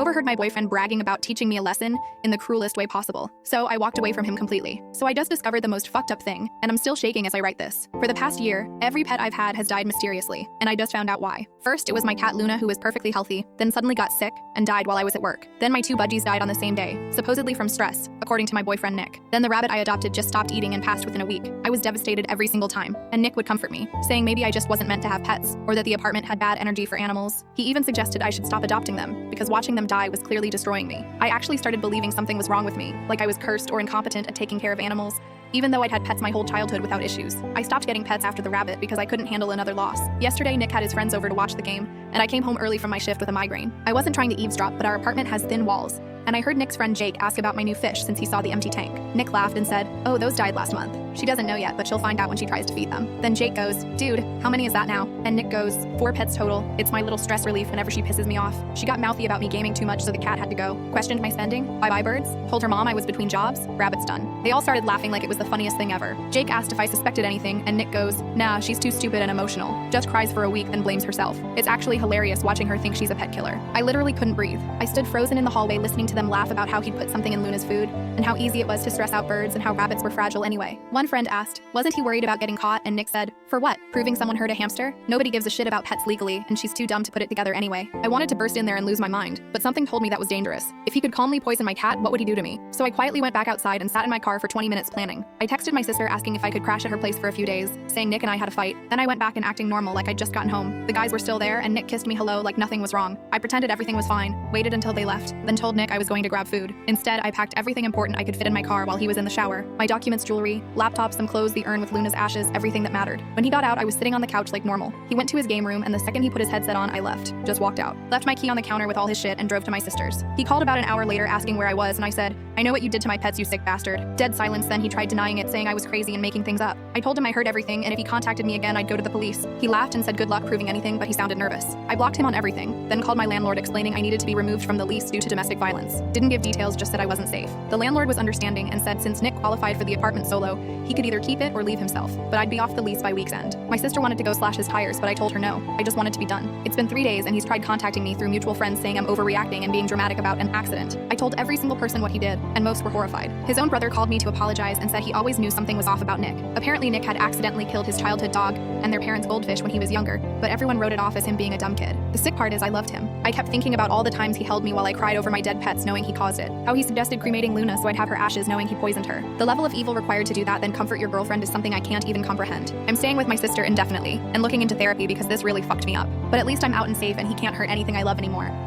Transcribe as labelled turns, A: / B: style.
A: overheard my boyfriend bragging about teaching me a lesson in the cruelest way possible, so I walked away from him completely. So I just discovered the most fucked up thing, and I'm still shaking as I write this. For the past year, every pet I've had has died mysteriously, and I just found out why. First, it was my cat Luna, who was perfectly healthy, then suddenly got sick and died while I was at work. Then my 2 budgies died on the same day, supposedly from stress, according to my boyfriend Nick. Then the rabbit I adopted just stopped eating and passed within a week. I was devastated every single time, and Nick would comfort me, saying maybe I just wasn't meant to have pets, or that the apartment had bad energy for animals. He even suggested I should stop adopting them, because watching them die was clearly destroying me. I actually started believing something was wrong with me, like I was cursed or incompetent at taking care of animals, even though I'd had pets my whole childhood without issues. I stopped getting pets after the rabbit because I couldn't handle another loss. Yesterday, Nick had his friends over to watch the game, and I came home early from my shift with a migraine. I wasn't trying to eavesdrop, but our apartment has thin walls, and I heard Nick's friend Jake ask about my new fish since he saw the empty tank. Nick laughed and said, "Oh, those died last month. She doesn't know yet, but she'll find out when she tries to feed them." Then Jake goes, "Dude, how many is that now?" And Nick goes, "4 pets total. It's my little stress relief whenever she pisses me off. She got mouthy about me gaming too much, so the cat had to go. Questioned my spending. Bye-bye birds. Told her mom I was between jobs. Rabbit's done." They all started laughing like it was the funniest thing ever. Jake asked if I suspected anything, and Nick goes, "Nah, she's too stupid and emotional. Just cries for a week, then blames herself. It's actually hilarious watching her think she's a pet killer." I literally couldn't breathe. I stood frozen in the hallway listening to them laugh about how he'd put something in Luna's food, and how easy it was to stress out birds, and how rabbits were fragile anyway. One friend asked, wasn't he worried about getting caught, and Nick said, "For what? Proving someone hurt a hamster? Nobody gives a shit about pets legally, and she's too dumb to put it together anyway." I wanted to burst in there and lose my mind, but something told me that was dangerous. If he could calmly poison my cat, what would he do to me? So I quietly went back outside and sat in my car for 20 minutes planning. I texted my sister asking if I could crash at her place for a few days, saying Nick and I had a fight. Then I went back and acting normal like I'd just gotten home. The guys were still there, and Nick kissed me hello like nothing was wrong. I pretended everything was fine, waited until they left, then told Nick I was going to grab food. Instead, I packed everything important I could fit in my car while he was in the shower. My documents, jewelry, laptop, some clothes, the urn with Luna's ashes, everything that mattered. When he got out, I was sitting on the couch like normal. He went to his game room, and the second he put his headset on, I left. Just walked out. Left my key on the counter with all his shit and drove to my sister's. He called about an hour later asking where I was, and I said, "I know what you did to my pets, you sick bastard." Dead silence. Then he tried denying it, saying I was crazy and making things up. I told him I heard everything, and if he contacted me again, I'd go to the police. He laughed and said good luck proving anything, but he sounded nervous. I blocked him on everything, then called my landlord explaining I needed to be removed from the lease due to domestic violence. Didn't give details, just said I wasn't safe. The landlord was understanding and said since Nick qualified for the apartment solo, he could either keep it or leave himself, but I'd be off the lease by week's end. My sister wanted to go slash his tires, but I told her no. I just wanted to be done. It's been 3 days, and he's tried contacting me through mutual friends saying I'm overreacting and being dramatic about an accident. I told every single person what he did, and most were horrified. His own brother called me to apologize and said he always knew something was off about Nick. Apparently Nick had accidentally killed his childhood dog and their parents' goldfish when he was younger, but everyone wrote it off as him being a dumb kid. The sick part is I loved him. I kept thinking about all the times he held me while I cried over my dead pets knowing he caused it. How he suggested cremating Luna so I'd have her ashes knowing he poisoned her. The level of evil required to do that then comfort your girlfriend is something I can't even comprehend. I'm staying with my sister indefinitely and looking into therapy because this really fucked me up. But at least I'm out and safe, and he can't hurt anything I love anymore.